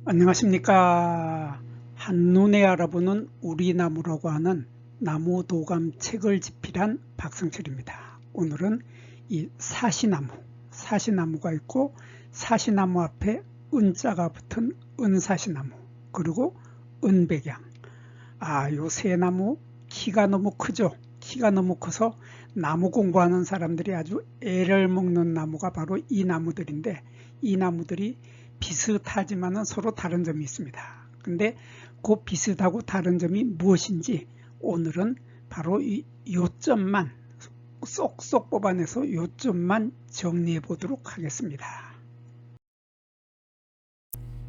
안녕하십니까. 한눈에 알아보는 우리나무라고 하는 나무도감 책을 집필한 박성철입니다. 오늘은 이 사시나무가 있고 사시나무 앞에 은자가 붙은 은사시나무, 그리고 은백양. 요 세 나무 키가 너무 크죠. 키가 너무 커서 나무 공부하는 사람들이 아주 애를 먹는 나무가 바로 이 나무들인데, 이 나무들이 비슷하지만 서로 다른 점이 있습니다. 근데 그 비슷하고 다른 점이 무엇인지 오늘은 바로 이 요점만 쏙쏙 뽑아내서 요점만 정리해 보도록 하겠습니다.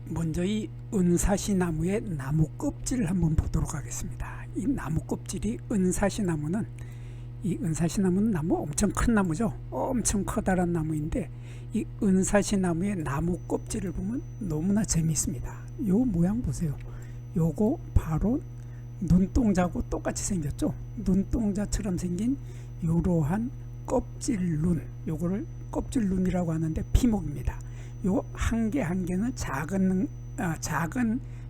먼저 이 은사시나무의 나무 껍질을 한번 보도록 하겠습니다. 이 나무 껍질이 이 은사시나무는 나무 엄청 큰 나무죠. 엄청 커다란 나무인데 이 은사시나무의 나무 껍질을 보면 너무나 재미있습니다. 요 모양 보세요. 요거 바로 눈동자하고 똑같이 생겼죠. 눈동자처럼 생긴 요러한 껍질눈, 요거를 껍질눈이라고 하는데 피목입니다. 요 한 개 한 개는 작은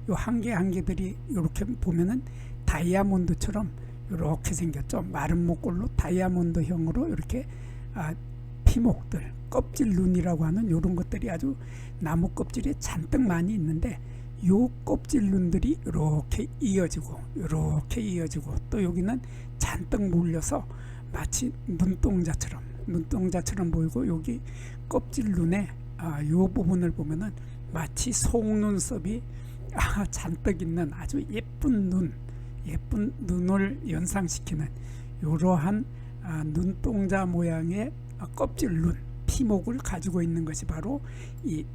요 한 개 한 개들이 이렇게 보면은 다이아몬드처럼 이렇게 생겼죠. 마른 목골로 다이아몬드형으로 이렇게 피목들, 껍질눈이라고 하는 이런 것들이 아주 나무 껍질에 잔뜩 많이 있는데, 요 껍질눈들이 이렇게 이어지고 또 여기는 잔뜩 몰려서 마치 눈동자처럼 보이고, 여기 껍질눈에 요 부분을 보면은 마치 속눈썹이 잔뜩 있는 아주 예쁜 눈을 연상시키는 이러한 눈동자 모양의 껍질눈, 피목을 가지고 있는 것이 바로 이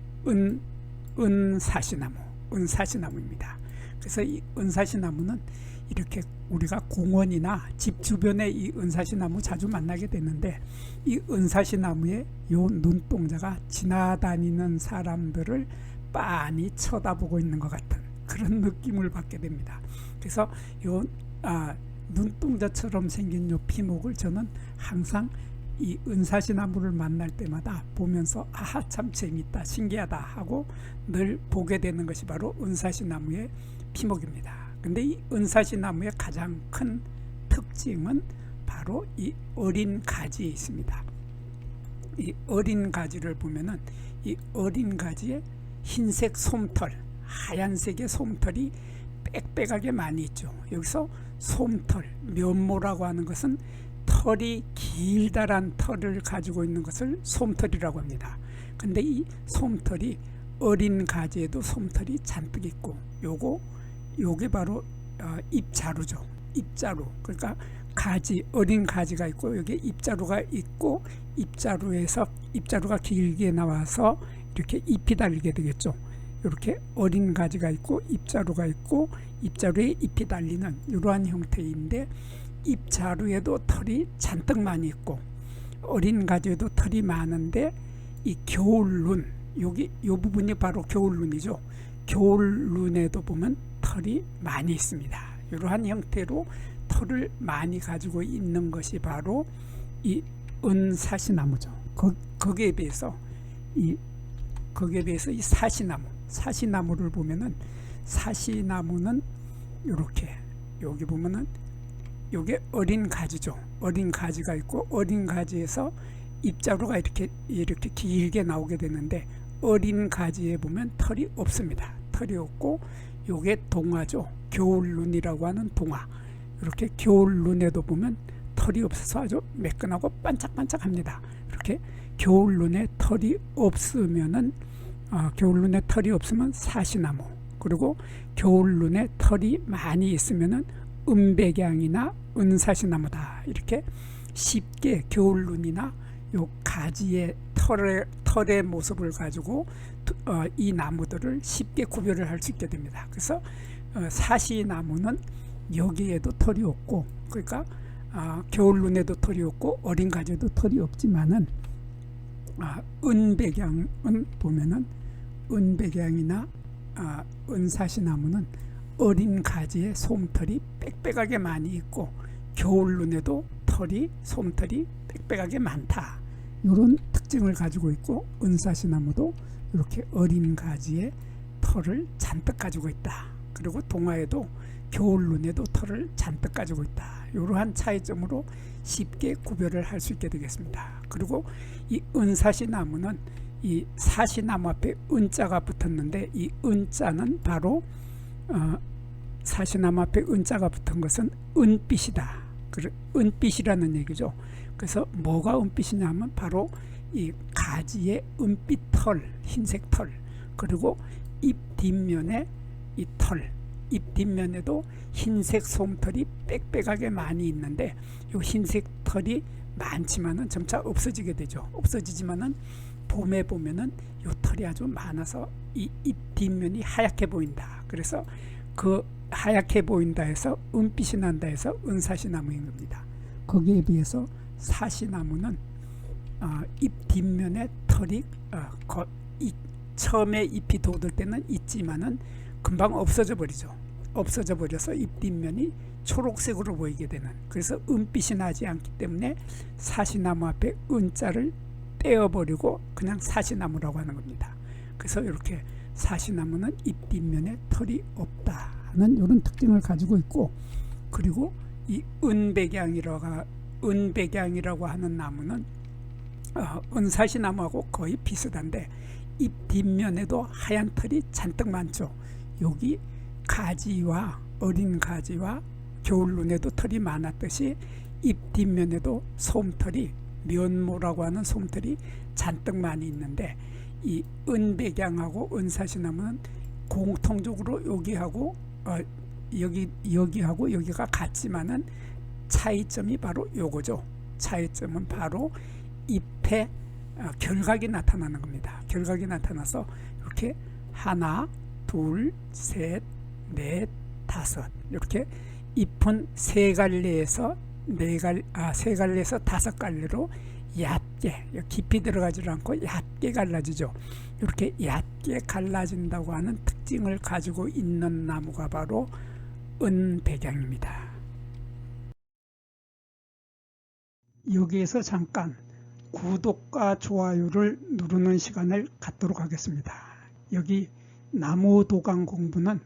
은사시나무입니다. 그래서 이 은사시나무는 이렇게 우리가 공원이나 집 주변에 이 은사시나무 자주 만나게 되는데, 이 은사시나무의 요 눈동자가 지나다니는 사람들을 빤히 쳐다보고 있는 것 같은 그런 느낌을 받게 됩니다. 그래서 요 눈동자처럼 생긴 요 피목을 저는 항상 이 은사시나무를 만날 때마다 보면서 참 재밌다, 신기하다 하고 늘 보게 되는 것이 바로 은사시나무의 피목입니다. 근데 이 은사시나무의 가장 큰 특징은 바로 이 어린 가지에 있습니다. 이 어린 가지를 보면은 이 어린 가지에 흰색 솜털, 하얀색의 솜털이 빽빽하게 많이 있죠. 여기서 솜털, 면모라고 하는 것은 털이 길다란 털을 가지고 있는 것을 솜털이라고 합니다. 근데 이 솜털이 어린 가지에도 솜털이 잔뜩 있고, 요게 바로 잎자루죠. 잎자루. 그러니까 어린 가지가 있고, 여기 잎자루가 있고, 잎자루가 길게 나와서 이렇게 잎이 달리게 되겠죠. 이렇게 어린 가지가 있고 잎자루가 있고 잎자루에 잎이 달리는 이러한 형태인데, 잎자루에도 털이 잔뜩 많이 있고 어린 가지에도 털이 많은데, 이 겨울눈, 요 부분이 바로 겨울눈이죠. 겨울눈에도 보면 털이 많이 있습니다. 이러한 형태로 털을 많이 가지고 있는 것이 바로 이 은사시나무죠. 거기에 비해서 이 사시나무를 보면은, 사시나무는 이렇게 여기 보면은 요게 어린 가지죠. 어린 가지가 있고 어린 가지에서 잎자루가 이렇게 길게 나오게 되는데, 어린 가지에 보면 털이 없습니다. 털이 없고 요게 동화죠. 겨울눈이라고 하는 동화. 이렇게 겨울눈에도 보면 털이 없어서 아주 매끈하고 반짝반짝합니다. 이렇게 겨울눈에 털이 없으면 사시나무, 그리고 겨울눈에 털이 많이 있으면은 은백양이나 은사시나무다. 이렇게 쉽게 겨울눈이나 요 가지의 털의 모습을 가지고 이 나무들을 쉽게 구별을 할 수 있게 됩니다. 그래서 사시나무는 여기에도 털이 없고, 그러니까 겨울눈에도 털이 없고 어린 가지에도 털이 없지만은 은백양은 보면은, 은백양이나 은사시나무는 어린 가지에 솜털이 빽빽하게 많이 있고 겨울눈에도 솜털이 빽빽하게 많다. 이런 특징을 가지고 있고, 은사시나무도 이렇게 어린 가지에 털을 잔뜩 가지고 있다. 그리고 동화에도 겨울눈에도 털을 잔뜩 가지고 있다. 이러한 차이점으로 쉽게 구별을 할 수 있게 되겠습니다. 그리고 이 은사시나무는 이 사시나무 앞에 은자가 붙었는데 이 은자는 바로 사시나무 앞에 은자가 붙은 것은 은빛이다. 은빛이라는 얘기죠. 그래서 뭐가 은빛이냐 하면 바로 이 가지의 은빛 털, 흰색 털, 그리고 잎 뒷면에 이 털, 잎 뒷면에도 흰색 솜털이 빽빽하게 많이 있는데 이 흰색 털이 많지만은 점차 없어지게 되죠. 없어지지만은 봄에 보면은 이 털이 아주 많아서 이 잎 뒷면이 하얗게 보인다. 그래서 그 하얗게 보인다 해서 은빛이 난다 해서 은사시나무인 겁니다. 거기에 비해서 사시나무는 잎 뒷면에 털이 처음에 잎이 돋을 때는 있지만은 금방 없어져 버리죠. 없어져 버려서 잎 뒷면이 초록색으로 보이게 되는, 그래서 은빛이 나지 않기 때문에 사시나무 앞에 은자를 떼어버리고 그냥 사시나무라고 하는 겁니다. 그래서 이렇게 사시나무는 잎 뒷면에 털이 없다는 이런 특징을 가지고 있고, 그리고 이 은백양이라고 하는 나무는 은사시나무하고 거의 비슷한데 잎 뒷면에도 하얀 털이 잔뜩 많죠. 여기 가지와 어린 가지와 겨울눈에도 털이 많았듯이 잎 뒷면에도 솜털이, 면모라고 하는 솜털이 잔뜩 많이 있는데 이 은백양하고 은사시나무는 공통적으로 여기하고 여기가 같지만은 차이점이 바로 요거죠. 차이점은 바로 잎에 결각이 나타나는 겁니다. 결각이 나타나서 이렇게 하나, 둘, 셋, 넷, 다섯, 이렇게 잎은 세 갈래에서 다섯 갈래로 얕게, 깊이 들어가지 않고 얕게 갈라지죠. 이렇게 얕게 갈라진다고 하는 특징을 가지고 있는 나무가 바로 은백양입니다. 여기에서 잠깐 구독과 좋아요를 누르는 시간을 갖도록 하겠습니다. 여기 나무도감 공부는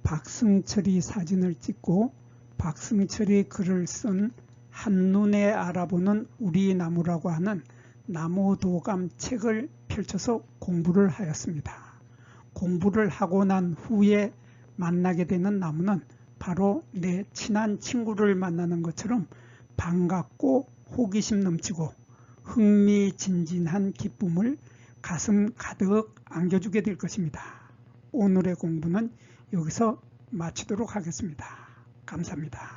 박승철이 사진을 찍고 박승철이 글을 쓴 한눈에 알아보는 우리 나무라고 하는 나무도감 책을 펼쳐서 공부를 하였습니다. 공부를 하고 난 후에 만나게 되는 나무는 바로 내 친한 친구를 만나는 것처럼 반갑고 호기심 넘치고 흥미진진한 기쁨을 가슴 가득 안겨주게 될 것입니다. 오늘의 공부는 여기서 마치도록 하겠습니다. 감사합니다.